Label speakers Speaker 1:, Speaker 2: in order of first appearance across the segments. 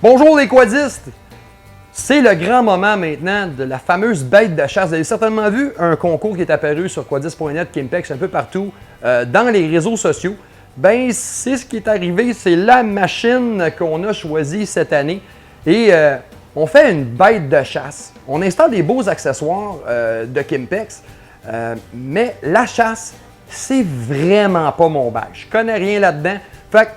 Speaker 1: Bonjour les quadistes! C'est le grand moment maintenant de la fameuse bête de chasse. Vous avez certainement vu un concours qui est apparu sur quadis.net, Kimpex, un peu partout dans les réseaux sociaux. Ben, c'est ce qui est arrivé, c'est la machine qu'on a choisie cette année. Et on fait une bête de chasse. On installe des beaux accessoires de Kimpex, mais la chasse, c'est vraiment pas mon bag. Je connais rien là-dedans. Fait que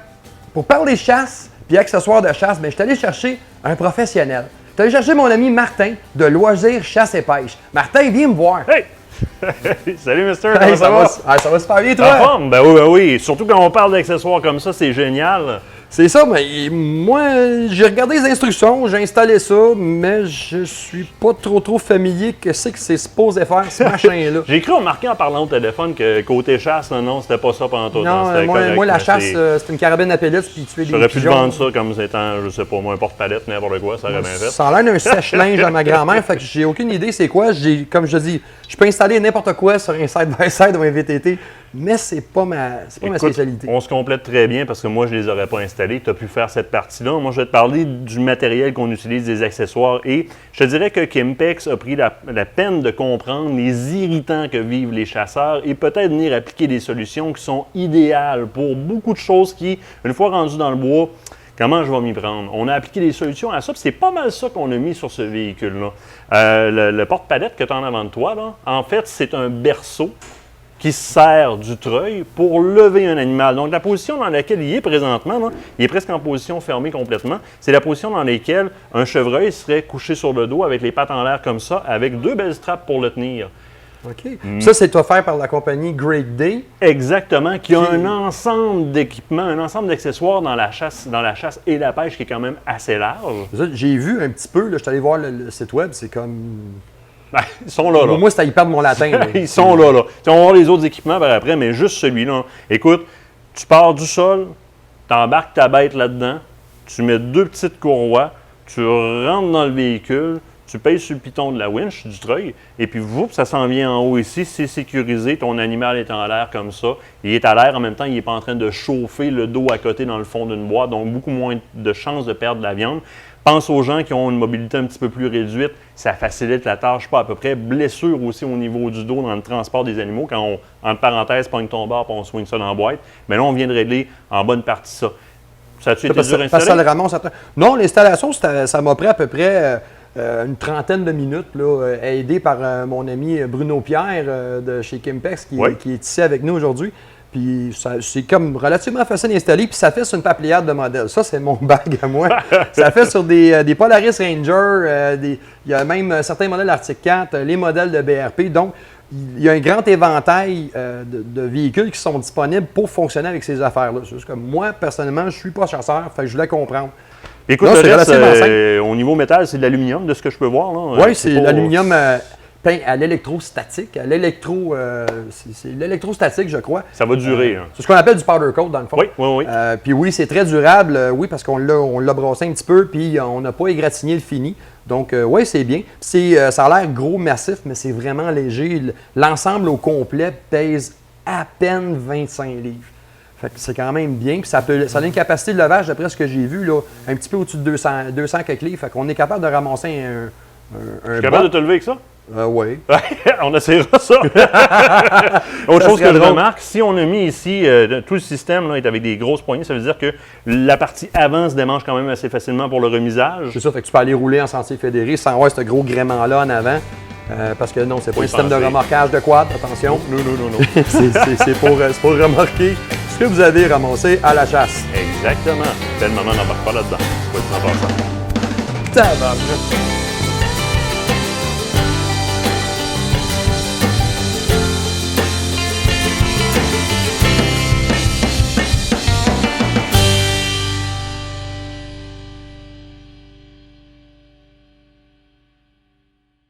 Speaker 1: pour parler chasse puis accessoires de chasse, ben, je suis allé chercher un professionnel. Je suis allé chercher mon ami Martin de Loisirs Chasse et Pêche. Martin, viens me voir.
Speaker 2: Hey! Salut, mister!
Speaker 1: Hey,
Speaker 2: Comment ça va?
Speaker 1: Ça va super bien, toi?
Speaker 2: En forme? Ben oui, ben oui. Surtout quand on parle d'accessoires comme ça, c'est génial.
Speaker 1: C'est ça, mais moi, j'ai regardé les instructions, j'ai installé ça, mais je suis pas trop familier que c'est supposé faire, ce machin-là.
Speaker 2: J'ai cru remarquer en parlant au téléphone que côté chasse, non, c'était pas ça pendant tout.
Speaker 1: Non, moi, la chasse, c'est une carabine à pellets puis tuer des
Speaker 2: J'aurais pu te
Speaker 1: pigeons.
Speaker 2: vendre ça comme étant, je sais pas moi, un porte-palette, n'importe quoi, ça aurait bien fait.
Speaker 1: Ça a l'air d'un sèche-linge à ma grand-mère, fait que j'ai aucune idée c'est quoi. Comme je te dis, je peux installer n'importe quoi sur un side-by-side ou un VTT, mais c'est pas ma spécialité.
Speaker 2: On se complète très bien parce que moi, je les aurais pas installés. Tu as pu faire cette partie-là. Moi, je vais te parler du matériel qu'on utilise, des accessoires. Et je te dirais que Kimpex a pris la peine de comprendre les irritants que vivent les chasseurs et peut-être venir appliquer des solutions qui sont idéales pour beaucoup de choses qui, une fois rendues dans le bois, comment je vais m'y prendre? On a appliqué des solutions à ça, puis c'est pas mal ça qu'on a mis sur ce véhicule-là. Le porte-palette que tu as en avant de toi, là, en fait, c'est un berceau qui sert du treuil pour lever un animal. Donc, la position dans laquelle il est présentement, là, il est presque en position fermée complètement. C'est la position dans laquelle un chevreuil serait couché sur le dos avec les pattes en l'air comme ça, avec deux belles straps pour le tenir.
Speaker 1: OK. Ça, c'est offert par la compagnie Great Day.
Speaker 2: Exactement, qui a un ensemble d'équipements, un ensemble d'accessoires dans la chasse et la pêche qui est quand même assez large.
Speaker 1: J'ai vu un petit peu, là, je suis allé voir le site web, c'est comme...
Speaker 2: Ben, ils sont là.
Speaker 1: Moi, c'était hyper de mon latin. Là.
Speaker 2: Ils sont là. On va voir les autres équipements par après, mais juste celui-là. Écoute, tu pars du sol, tu embarques ta bête là-dedans, tu mets deux petites courroies, tu rentres dans le véhicule, tu pèses sur le piton de la winch, du treuil, et puis ça s'en vient en haut ici, c'est sécurisé, ton animal est en l'air comme ça. Il est à l'air, en même temps, il n'est pas en train de chauffer le dos à côté dans le fond d'une boîte, donc beaucoup moins de chances de perdre de la viande. Pense aux gens qui ont une mobilité un petit peu plus réduite, ça facilite la tâche pas à peu près. Blessure aussi au niveau du dos dans le transport des animaux, quand on, entre parenthèses, pogne ton bar et on swing ça dans la boîte. Mais là, on vient de régler en bonne partie ça. Ça a-tu été dur à installer?
Speaker 1: Ça le ramasse. Non, l'installation, ça m'a pris à peu près une trentaine de minutes, là, aidé par mon ami Bruno Pierre de chez Kimpex, qui est ici avec nous aujourd'hui. Puis c'est comme relativement facile à installer, puis ça fait sur une papilliade de modèles. Ça, c'est mon bag à moi. Ça fait sur des Polaris Ranger, il y a même certains modèles Arctic 4, les modèles de BRP. Donc, il y a un grand éventail de véhicules qui sont disponibles pour fonctionner avec ces affaires-là. C'est juste que moi, personnellement, je ne suis pas chasseur, fait que je voulais comprendre.
Speaker 2: Écoute, le reste, au niveau métal, c'est de l'aluminium, de ce que je peux voir.
Speaker 1: Oui, c'est l'aluminium peint à l'électrostatique. C'est l'électrostatique, je crois.
Speaker 2: Ça va durer.
Speaker 1: C'est ce qu'on appelle du powder coat, dans le fond.
Speaker 2: Oui.
Speaker 1: Puis oui, c'est très durable, oui, parce qu'on l'a brossé un petit peu, puis on n'a pas égratigné le fini. Donc, oui, c'est bien. Ça a l'air gros, massif, mais c'est vraiment léger. L'ensemble au complet pèse à peine 25 livres. Fait que c'est quand même bien. Puis ça a une capacité de levage, d'après ce que j'ai vu, là, un petit peu au-dessus de 200 quelques livres. Fait qu'on est capable de ramasser
Speaker 2: Je suis capable de te lever avec ça?
Speaker 1: Oui.
Speaker 2: On essaiera ça. Autre chose que je remarque, si on a mis ici, tout le système là, est avec des grosses poignées, ça veut dire que la partie avant se démange quand même assez facilement pour le remisage.
Speaker 1: C'est ça, fait que tu peux aller rouler en sentier fédéré sans avoir ce gros gréement-là en avant. Parce que non, c'est pas un système de remorquage de quad, attention.
Speaker 2: Non.
Speaker 1: c'est pour remorquer ce que vous avez ramassé à la chasse.
Speaker 2: Exactement. C'est le moment d'embarquer pas là-dedans. C'est pas du temps passant.
Speaker 1: Tabarnak.